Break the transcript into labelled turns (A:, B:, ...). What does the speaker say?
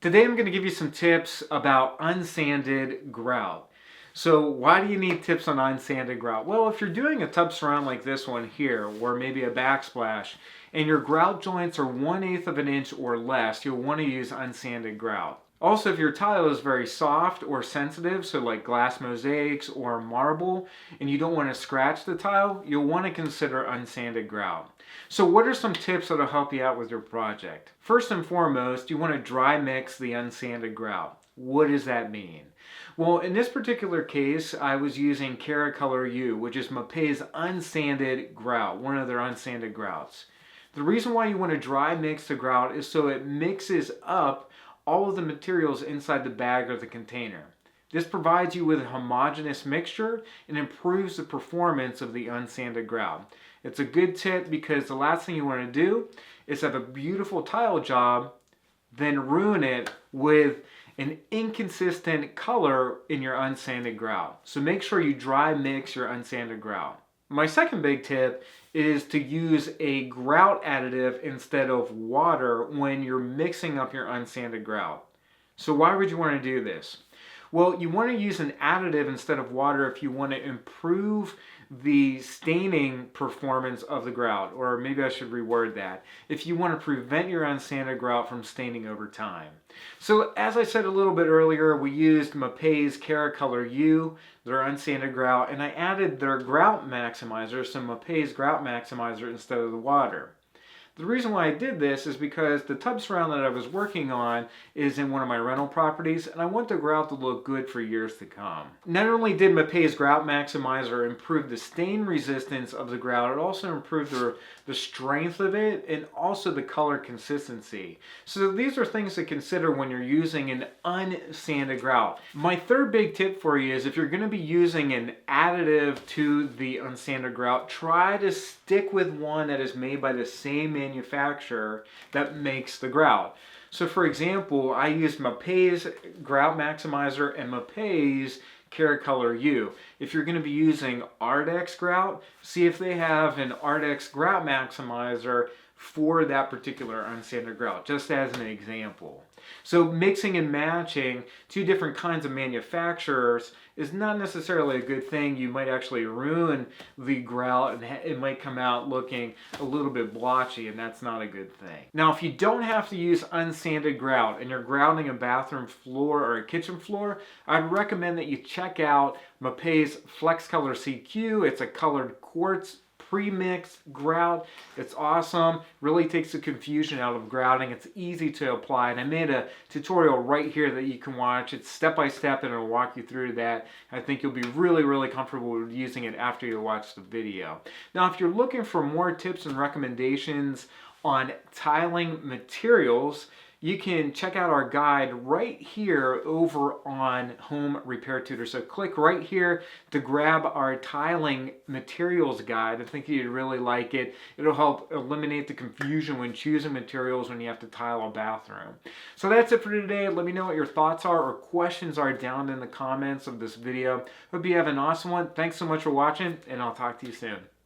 A: Today I'm going to give you some tips about unsanded grout. So why do you need tips on unsanded grout? Well, if you're doing a tub surround like this one here, or maybe a backsplash, and your grout joints are 1/8 of an inch or less, you'll want to use unsanded grout. Also, if your tile is very soft or sensitive, so like glass mosaics or marble, and you don't want to scratch the tile, you'll want to consider unsanded grout. So what are some tips that'll help you out with your project? First and foremost, you want to dry mix the unsanded grout. What does that mean? Well, in this particular case, I was using Keracolor U, which is Mapei's Unsanded Grout, one of their unsanded grouts. The reason why you want to dry mix the grout is so it mixes up all of the materials inside the bag or the container. This provides you with a homogenous mixture and improves the performance of the unsanded grout. It's a good tip because the last thing you want to do is have a beautiful tile job, then ruin it with an inconsistent color in your unsanded grout. So make sure you dry mix your unsanded grout. My second big tip is to use a grout additive instead of water when you're mixing up your unsanded grout. So why would you want to do this? Well, you want to use an additive instead of water if you want to improve the staining performance of the grout, or maybe I should reword that, if you want to prevent your unsanded grout from staining over time. So as I said a little bit earlier, we used Mapei's Keracolor U, their unsanded grout, and I added their Grout Maximizer, so Mapei's Grout Maximizer instead of the water. The reason why I did this is because the tub surround that I was working on is in one of my rental properties, and I want the grout to look good for years to come. Not only did Mapei's Grout Maximizer improve the stain resistance of the grout, it also improved the strength of it and also the color consistency. So these are things to consider when you're using an unsanded grout. My third big tip for you is if you're going to be using an additive to the unsanded grout, try to stick with one that is made by the same manufacturer that makes the grout. So for example, I used Mapei's Grout Maximizer and Mapei's Keracolor U. If you're going to be using Ardex grout, see if they have an Ardex Grout Maximizer for that particular unsanded grout, just as an example. So mixing and matching two different kinds of manufacturers is not necessarily a good thing. You might actually ruin the grout and it might come out looking a little bit blotchy, and that's not a good thing. Now, if you don't have to use unsanded grout and you're grouting a bathroom floor or a kitchen floor, I'd recommend that you check out Mapei's Flex Color CQ. It's a colored quartz Premix grout. It's awesome. Really takes the confusion out of grouting. It's easy to apply, and I made a tutorial right here that you can watch. It's step by step, and it'll walk you through that. I think you'll be really comfortable with using it after you watch the video. Now, if you're looking for more tips and recommendations on tiling materials, you can check out our guide right here over on Home Repair Tutor. So click right here to grab our tiling materials guide. I think you'd really like it. It'll help eliminate the confusion when choosing materials when you have to tile a bathroom. So that's it for today. Let me know what your thoughts are or questions are down in the comments of this video. Hope you have an awesome one. Thanks so much for watching, and I'll talk to you soon.